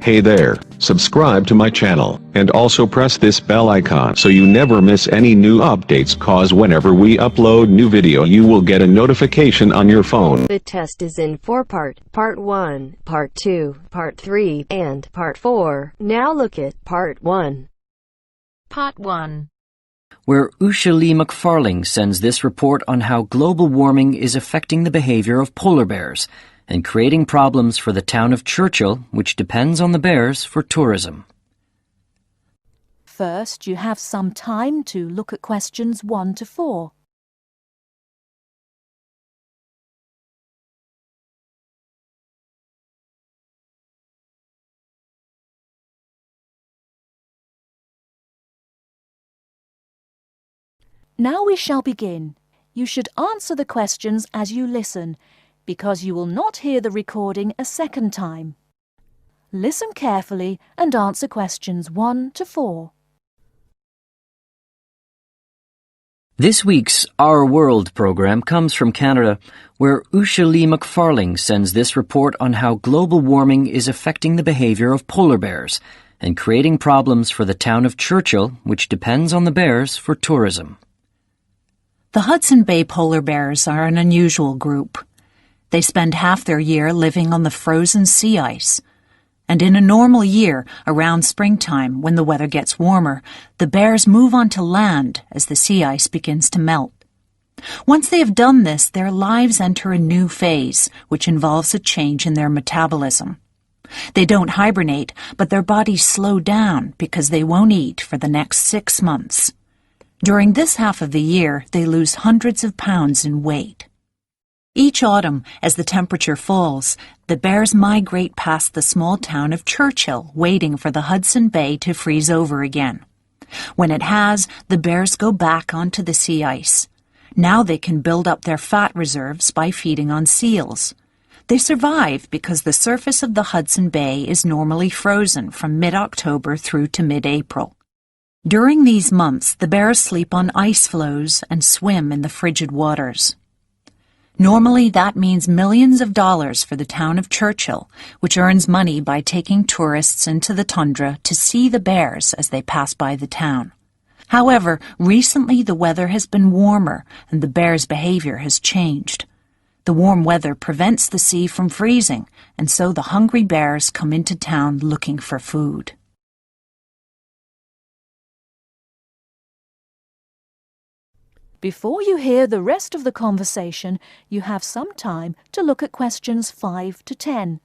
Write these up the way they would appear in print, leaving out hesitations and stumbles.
Hey there, subscribe to my channel, and also press this bell icon so you never miss any new updates, cause whenever we upload new video you will get a notification on your phone. The test is in 4 parts, Part 1, Part 2, Part 3, and Part 4. Now look at Part 1. Part 1. Where Usha Lee McFarling sends this report on how global warming is affecting the behavior of polar bears and creating problems for the town of Churchill, which depends on the bears for tourism. First, you have some time to look at questions 1 to 4. Now we shall begin. You should answer the questions as you listen, because you will not hear the recording a second time. Listen carefully and answer questions 1 to 4. This week's Our World program comes from Canada, where Usha Lee McFarling sends this report on how global warming is affecting the behavior of polar bears and creating problems for the town of Churchill, which depends on the bears for tourism. The Hudson Bay polar bears are an unusual group. They spend half their year living on the frozen sea ice. And in a normal year, around springtime, when the weather gets warmer, the bears move onto land as the sea ice begins to melt. Once they have done this, their lives enter a new phase, which involves a change in their metabolism. They don't hibernate, but their bodies slow down because they won't eat for the next 6 months. During this half of the year, they lose hundreds of pounds in weight. Each autumn, as the temperature falls, the bears migrate past the small town of Churchill, waiting for the Hudson Bay to freeze over again. When it has, the bears go back onto the sea ice. Now they can build up their fat reserves by feeding on seals. They survive because the surface of the Hudson Bay is normally frozen from mid-October through to mid-April. During these months, the bears sleep on ice floes and swim in the frigid waters. Normally, that means millions of dollars for the town of Churchill, which earns money by taking tourists into the tundra to see the bears as they pass by the town. However, recently the weather has been warmer and the bears' behavior has changed. The warm weather prevents the sea from freezing, and so the hungry bears come into town looking for food. Before you hear the rest of the conversation, you have some time to look at questions 5 to 10.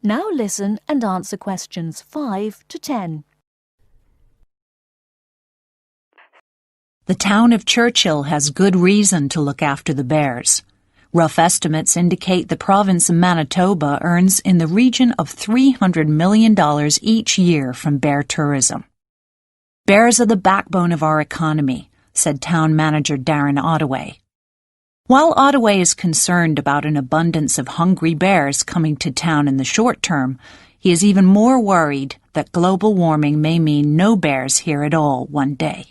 Now listen and answer questions 5 to 10. The town of Churchill has good reason to look after the bears. Rough estimates indicate the province of Manitoba earns in the region of $300 million each year from bear tourism. Bears are the backbone of our economy, said town manager Darren Ottaway. While Ottaway is concerned about an abundance of hungry bears coming to town in the short term, he is even more worried that global warming may mean no bears here at all one day.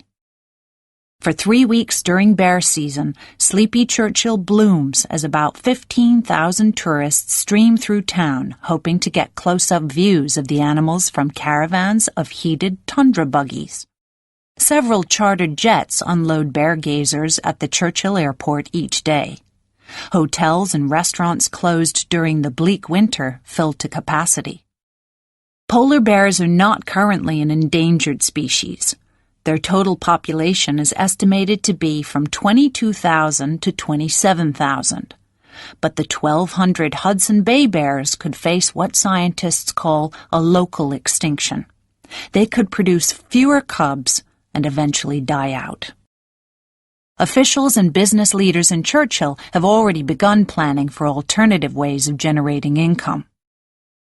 For 3 weeks during bear season, Sleepy Churchill blooms as about 15,000 tourists stream through town, hoping to get close-up views of the animals from caravans of heated tundra buggies. Several chartered jets unload bear gazers at the Churchill airport each day. Hotels and restaurants closed during the bleak winter fill to capacity. Polar bears are not currently an endangered species. Their total population is estimated to be from 22,000 to 27,000. But the 1,200 Hudson Bay bears could face what scientists call a local extinction. They could produce fewer cubs and eventually die out. Officials and business leaders in Churchill have already begun planning for alternative ways of generating income.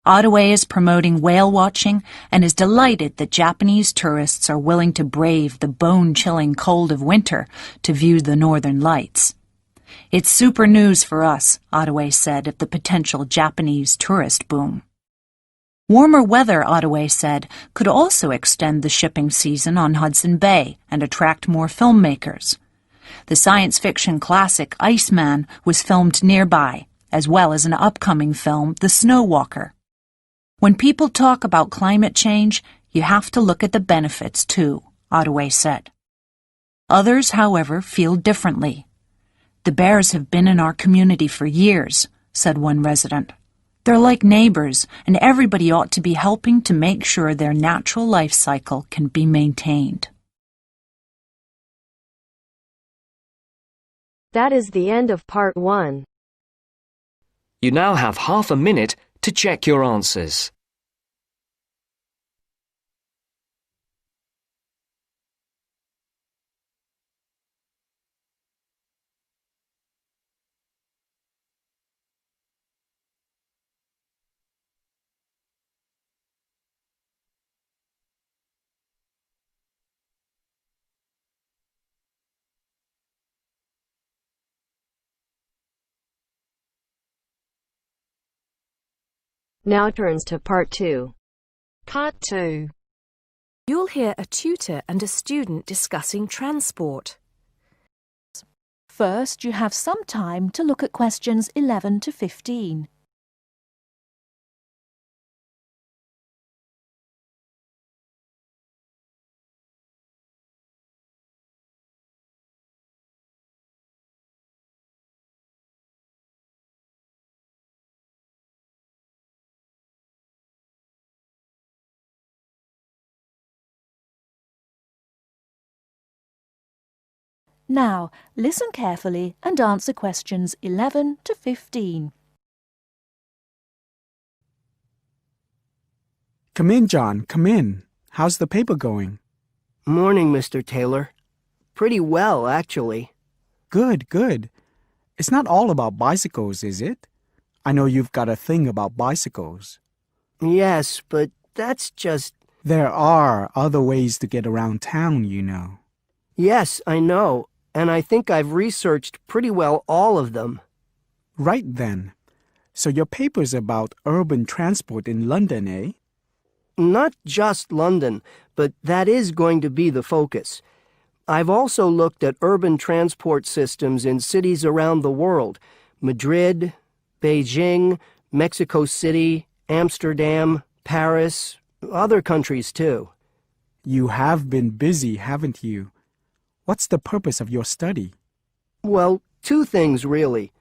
Ottaway is promoting whale watching and is delighted that Japanese tourists are willing to brave the bone-chilling cold of winter to view the northern lights. It's super news for us, Ottaway said of the potential Japanese tourist boom. Warmer weather, Ottaway said, could also extend the shipping season on Hudson Bay and attract more filmmakers. The science fiction classic Iceman was filmed nearby, as well as an upcoming film, The Snow Walker. When people talk about climate change, you have to look at the benefits too, Ottaway said. Others, however, feel differently. The bears have been in our community for years, said one resident. They're like neighbors, and everybody ought to be helping to make sure their natural life cycle can be maintained. That is the end of part 1. You now have half a minute to check your answers. Now turns to part 2. Part 2. You'll hear a tutor and a student discussing transport. First, you have some time to look at questions 11 to 15. Now, listen carefully and answer questions 11 to 15. Come in, John, come in. How's the paper going? Morning, Mr. Taylor. Pretty well, actually. Good, good. It's not all about bicycles, is it? I know you've got a thing about bicycles. Yes, but that's just... There are other ways to get around town, you know. Yes, I know, and I think I've researched pretty well all of them. Right then. So your paper's about urban transport in London, eh? Not just London, but that is going to be the focus. I've also looked at urban transport systems in cities around the world. Madrid, Beijing, Mexico City, Amsterdam, Paris, other countries too. You have been busy, haven't you? What's the purpose of your study? Well, two things really.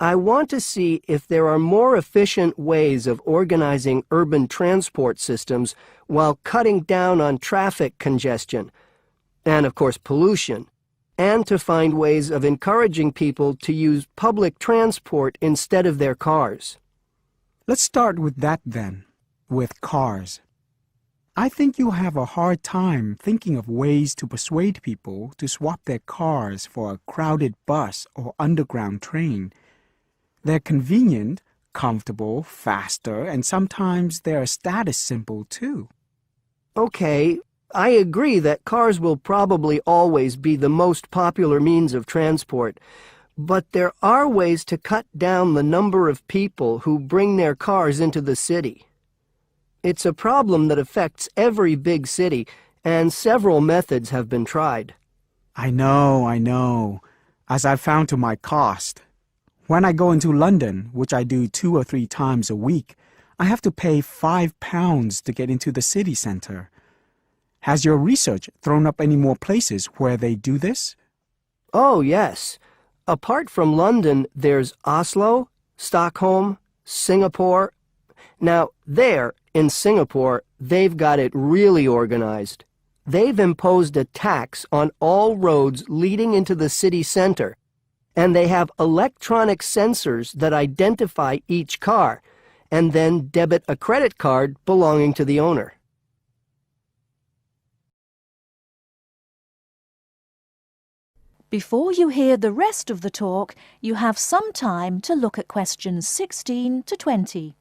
I want to see if there are more efficient ways of organizing urban transport systems while cutting down on traffic congestion, and of course pollution, and to find ways of encouraging people to use public transport instead of their cars. Let's start with that then, with cars. I think you'll have a hard time thinking of ways to persuade people to swap their cars for a crowded bus or underground train. They're convenient, comfortable, faster, and sometimes they're a status symbol too. Okay, I agree that cars will probably always be the most popular means of transport, but there are ways to cut down the number of people who bring their cars into the city. It's a problem that affects every big city, and several methods have been tried. I know, as I've found to my cost. When I go into London, which I do 2 or 3 times a week, I have to pay £5 to get into the city centre. Has your research thrown up any more places where they do this? Oh, yes. Apart from London, there's Oslo, Stockholm, Singapore. Now, there, in Singapore, they've got it really organized. They've imposed a tax on all roads leading into the city center, and they have electronic sensors that identify each car, and then debit a credit card belonging to the owner. Before you hear the rest of the talk, you have some time to look at questions 16 to 20.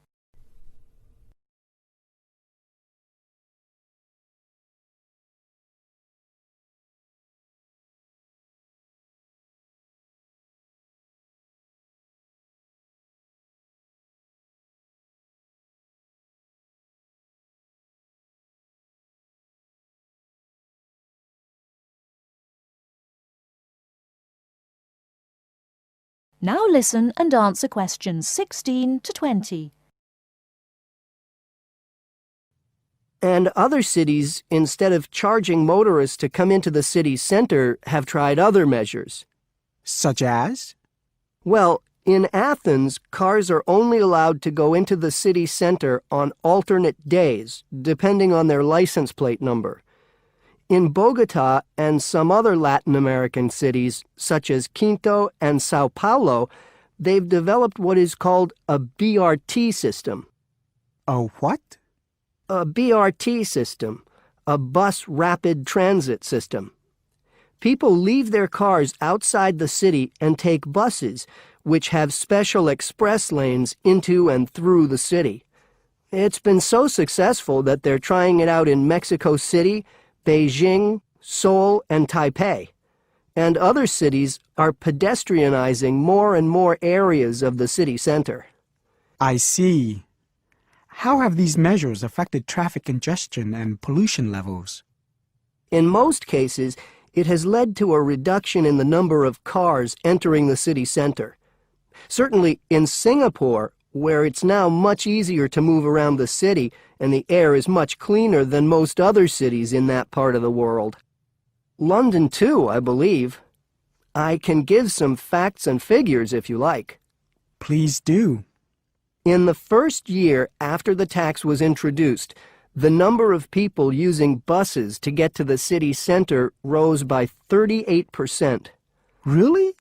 Now listen and answer questions 16 to 20. And other cities, instead of charging motorists to come into the city center, have tried other measures. Such as? Well, in Athens, cars are only allowed to go into the city center on alternate days, depending on their license plate number. In Bogota and some other Latin American cities, such as Quito and Sao Paulo, they've developed what is called a BRT system. A what? A BRT system, a bus rapid transit system. People leave their cars outside the city and take buses, which have special express lanes into and through the city. It's been so successful that they're trying it out in Mexico City, Beijing, Seoul, and Taipei. And other cities are pedestrianizing more and more areas of the city center. I see. How have these measures affected traffic congestion and pollution levels? In most cases, it has led to a reduction in the number of cars entering the city center. Certainly in Singapore, where it's now much easier to move around the city and the air is much cleaner than most other cities in that part of the world. London too, I believe. I can give some facts and figures if you like. Please do. In the first year after the tax was introduced, the number of people using buses to get to the city center rose by 38%. Really?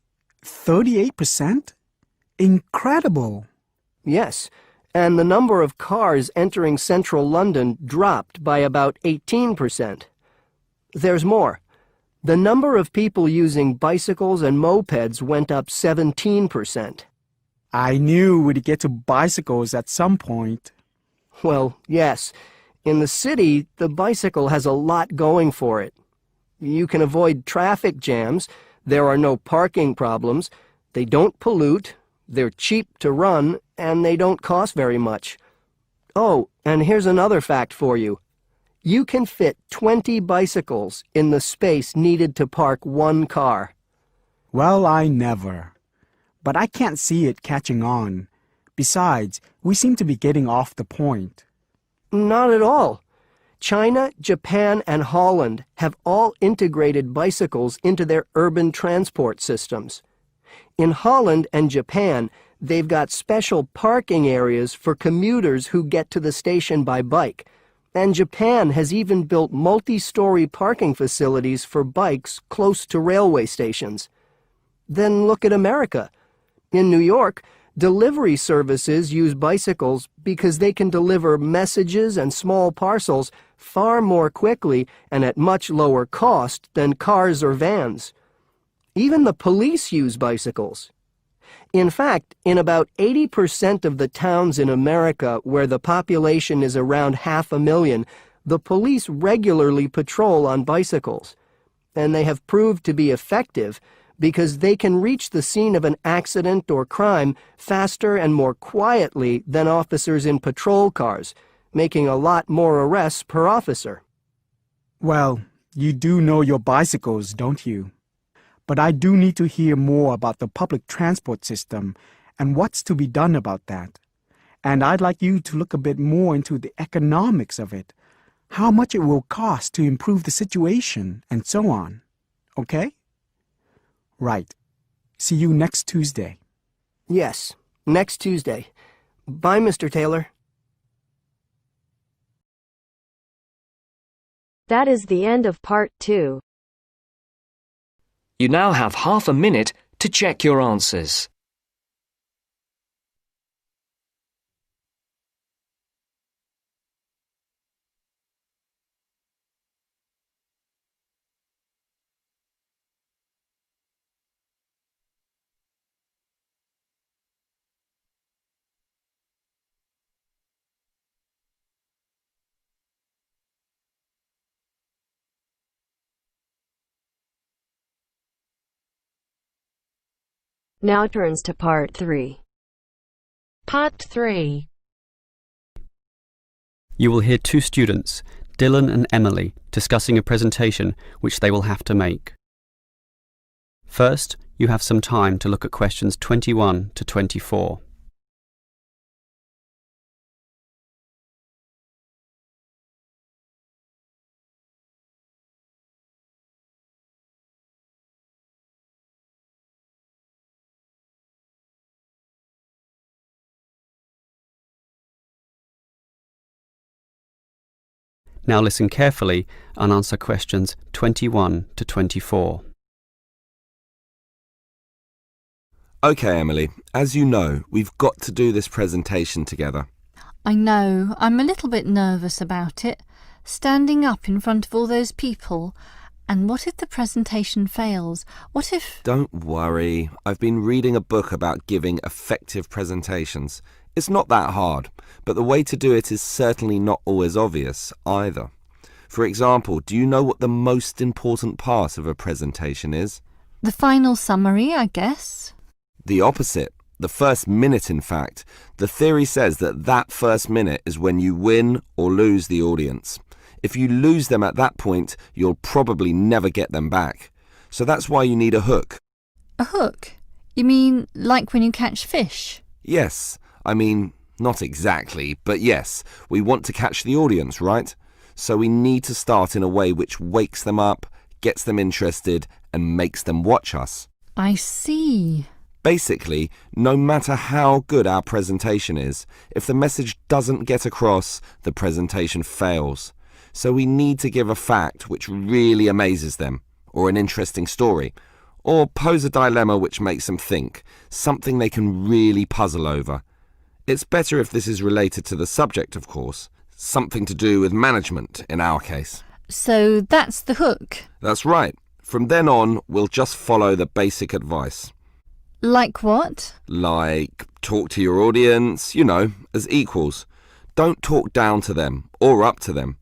38%? Incredible! Yes, and the number of cars entering central London dropped by about 18%. There's more. The number of people using bicycles and mopeds went up 17%. I knew we'd get to bicycles at some point. Well, yes. In the city, the bicycle has a lot going for it. You can avoid traffic jams, there are no parking problems, they don't pollute, they're cheap to run, and they don't cost very much. Oh, and here's another fact for you. You can fit 20 bicycles in the space needed to park one car. Well, I never. But I can't see it catching on. Besides, we seem to be getting off the point. Not at all. China, Japan, and Holland have all integrated bicycles into their urban transport systems. In Holland and Japan, they've got special parking areas for commuters who get to the station by bike, and Japan has even built multi-story parking facilities for bikes close to railway stations. Then look at America. In New York, delivery services use bicycles because they can deliver messages and small parcels far more quickly and at much lower cost than cars or vans. Even the police use bicycles. In fact, in about 80% of the towns in America where the population is around 500,000, the police regularly patrol on bicycles. And they have proved to be effective because they can reach the scene of an accident or crime faster and more quietly than officers in patrol cars, making a lot more arrests per officer. Well, you do know your bicycles, don't you? But I do need to hear more about the public transport system and what's to be done about that. And I'd like you to look a bit more into the economics of it, how much it will cost to improve the situation, and so on. Okay? Right. See you next Tuesday. Yes, next Tuesday. Bye, Mr. Taylor. That is the end of part 2. You now have half a minute to check your answers. Now turns to part 3. Part 3. You will hear two students, Dylan and Emily, discussing a presentation which they will have to make. First, you have some time to look at questions 21 to 24. Now listen carefully and answer questions 21 to 24. Okay, Emily, as you know, we've got to do this presentation together. I know. I'm a little bit nervous about it. Standing up in front of all those people. And what if the presentation fails? What if... Don't worry. I've been reading a book about giving effective presentations. It's not that hard, but the way to do it is certainly not always obvious either. For example, do you know what the most important part of a presentation is? The final summary, I guess. The opposite. The first minute, in fact. The theory says that first minute is when you win or lose the audience. If you lose them at that point, you'll probably never get them back. So that's why you need a hook. A hook? You mean like when you catch fish? Yes. I mean, not exactly, but yes, we want to catch the audience, right? So we need to start in a way which wakes them up, gets them interested, and makes them watch us. I see. Basically, no matter how good our presentation is, if the message doesn't get across, the presentation fails. So we need to give a fact which really amazes them, or an interesting story, or pose a dilemma which makes them think, something they can really puzzle over. It's better if this is related to the subject, of course. Something to do with management, in our case. So that's the hook? That's right. From then on, we'll just follow the basic advice. Like what? Like, talk to your audience, as equals. Don't talk down to them, or up to them.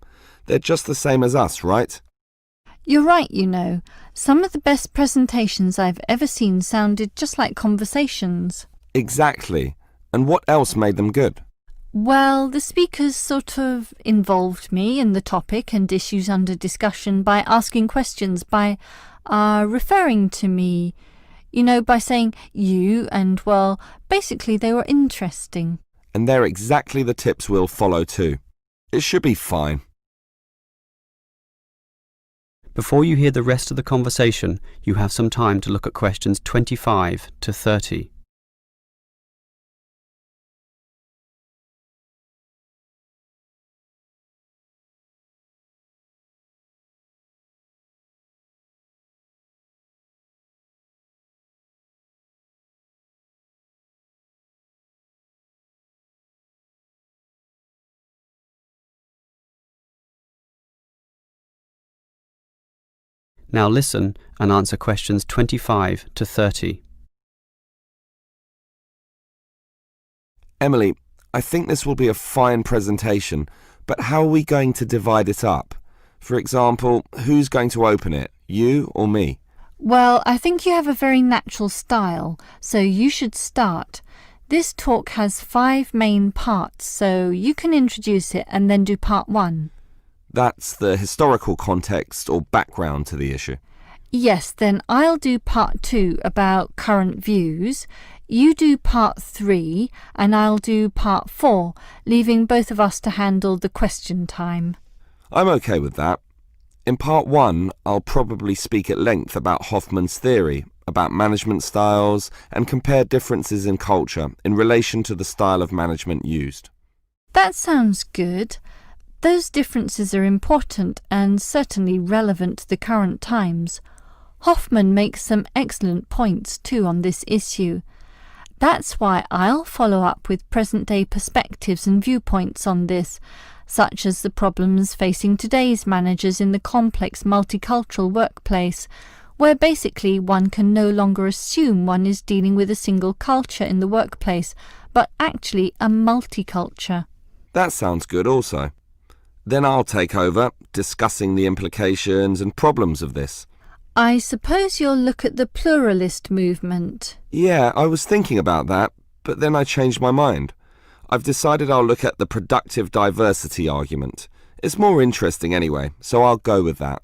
They're just the same as us, right? You're right, Some of the best presentations I've ever seen sounded just like conversations. Exactly. And what else made them good? Well, the speakers sort of involved me in the topic and issues under discussion by asking questions, by referring to me, by saying you, and, well, basically they were interesting. And they're exactly the tips we'll follow too. It should be fine. Before you hear the rest of the conversation, you have some time to look at questions 25 to 30. Now listen and answer questions 25 to 30. Emily, I think this will be a fine presentation, but how are we going to divide it up? For example, who's going to open it, you or me? Well, I think you have a very natural style, so you should start. This talk has 5 main parts, so you can introduce it and then do part 1. That's the historical context or background to the issue. Yes, then I'll do part 2 about current views. You do part 3 and I'll do part 4, leaving both of us to handle the question time. I'm okay with that. In part 1, I'll probably speak at length about Hoffman's theory, about management styles, and compare differences in culture in relation to the style of management used. That sounds good. Those differences are important and certainly relevant to the current times. Hoffman makes some excellent points too on this issue. That's why I'll follow up with present-day perspectives and viewpoints on this, such as the problems facing today's managers in the complex multicultural workplace, where basically one can no longer assume one is dealing with a single culture in the workplace, but actually a multiculture. That sounds good also. Then I'll take over, discussing the implications and problems of this. I suppose you'll look at the pluralist movement. Yeah, I was thinking about that, but then I changed my mind. I've decided I'll look at the productive diversity argument. It's more interesting anyway, so I'll go with that.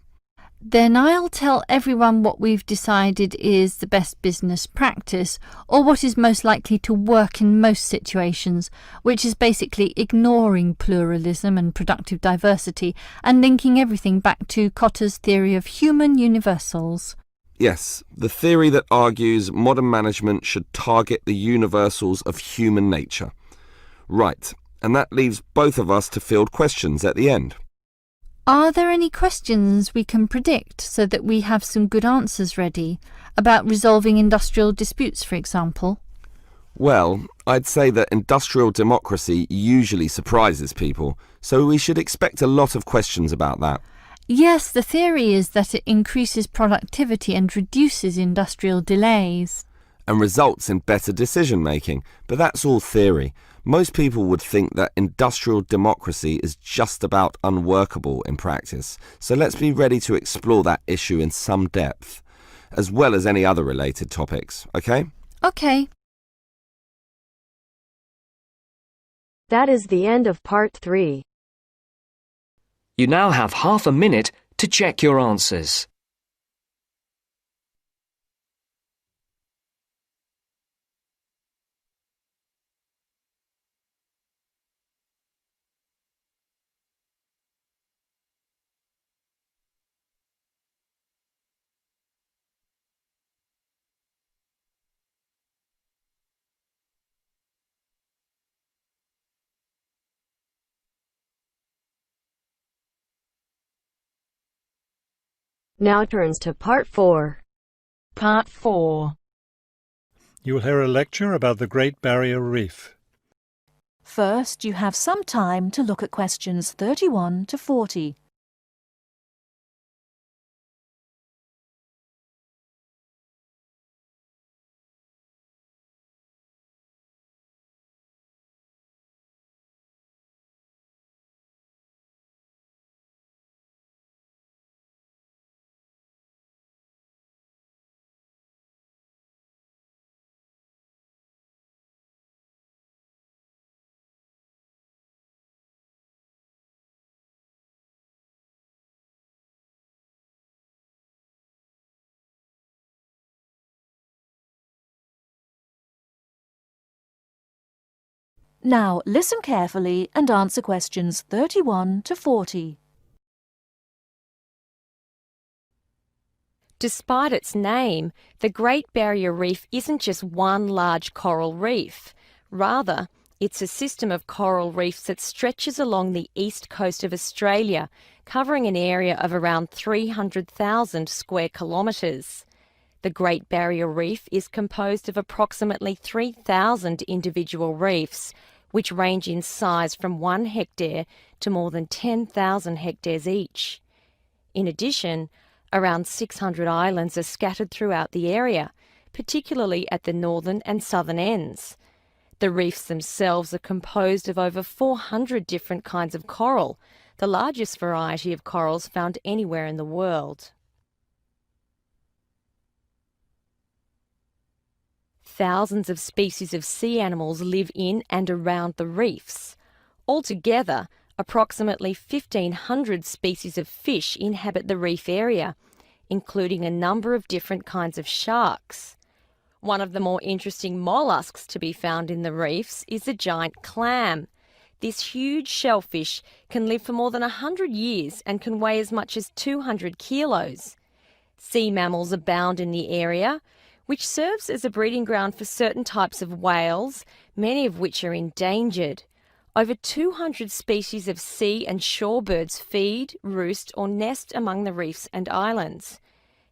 Then I'll tell everyone what we've decided is the best business practice, or what is most likely to work in most situations, which is basically ignoring pluralism and productive diversity and linking everything back to Kotter's theory of human universals. Yes, the theory that argues modern management should target the universals of human nature. Right, and that leaves both of us to field questions at the end. Are there any questions we can predict so that we have some good answers ready? About resolving industrial disputes, for example? Well, I'd say that industrial democracy usually surprises people, so we should expect a lot of questions about that. Yes, the theory is that it increases productivity and reduces industrial delays. And results in better decision making, but that's all theory. Most people would think that industrial democracy is just about unworkable in practice, so let's be ready to explore that issue in some depth, as well as any other related topics, okay? Okay. That is the end of part 3. You now have half a minute to check your answers. Now turns to part 4. Part 4. You will hear a lecture about the Great Barrier Reef. First, you have some time to look at questions 31 to 40. Now, listen carefully and answer questions 31 to 40. Despite its name, the Great Barrier Reef isn't just one large coral reef. Rather, it's a system of coral reefs that stretches along the east coast of Australia, covering an area of around 300,000 square kilometres. The Great Barrier Reef is composed of approximately 3,000 individual reefs, which range in size from 1 hectare to more than 10,000 hectares each. In addition, around 600 islands are scattered throughout the area, particularly at the northern and southern ends. The reefs themselves are composed of over 400 different kinds of coral, the largest variety of corals found anywhere in the world. Thousands of species of sea animals live in and around the reefs. Altogether, approximately 1,500 species of fish inhabit the reef area, including a number of different kinds of sharks. One of the more interesting mollusks to be found in the reefs is the giant clam. This huge shellfish can live for more than 100 years and can weigh as much as 200 kilos. Sea mammals abound in the area, which serves as a breeding ground for certain types of whales, many of which are endangered. Over 200 species of sea and shore birds feed, roost or nest among the reefs and islands.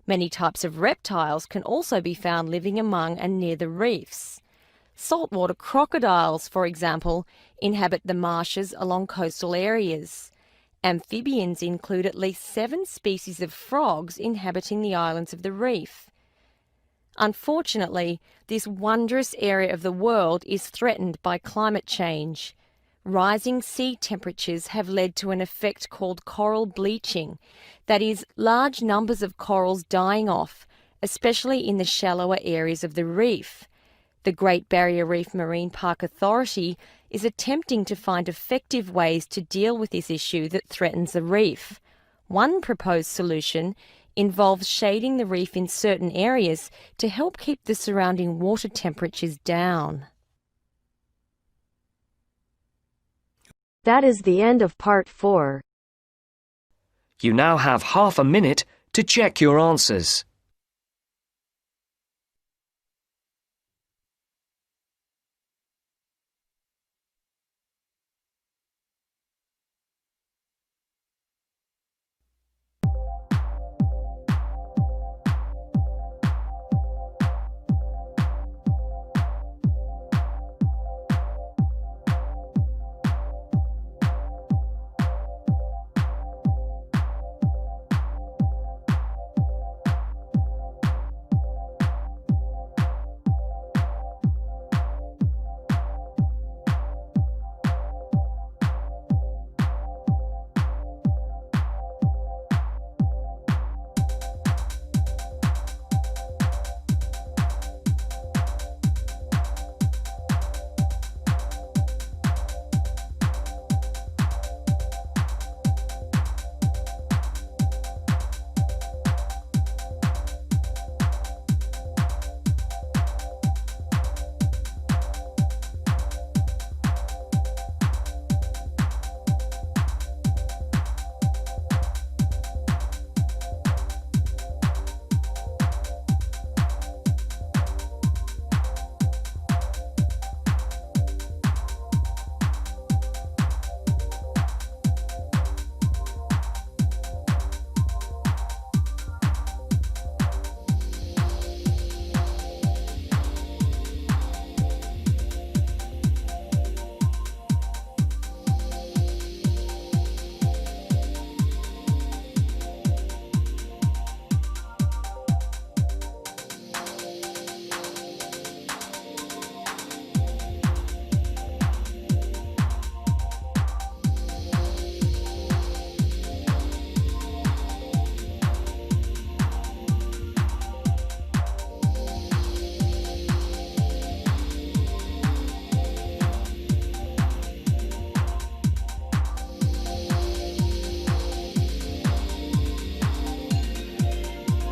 Many types of reptiles can also be found living among and near the reefs. Saltwater crocodiles, for example, inhabit the marshes along coastal areas. Amphibians include at least 7 species of frogs inhabiting the islands of the reef. Unfortunately, this wondrous area of the world is threatened by climate change. Rising sea temperatures have led to an effect called coral bleaching, that is, large numbers of corals dying off, especially in the shallower areas of the reef. The Great Barrier Reef Marine Park Authority is attempting to find effective ways to deal with this issue that threatens the reef. One proposed solution involves shading the reef in certain areas to help keep the surrounding water temperatures down. That is the end of part 4. You now have half a minute to check your answers.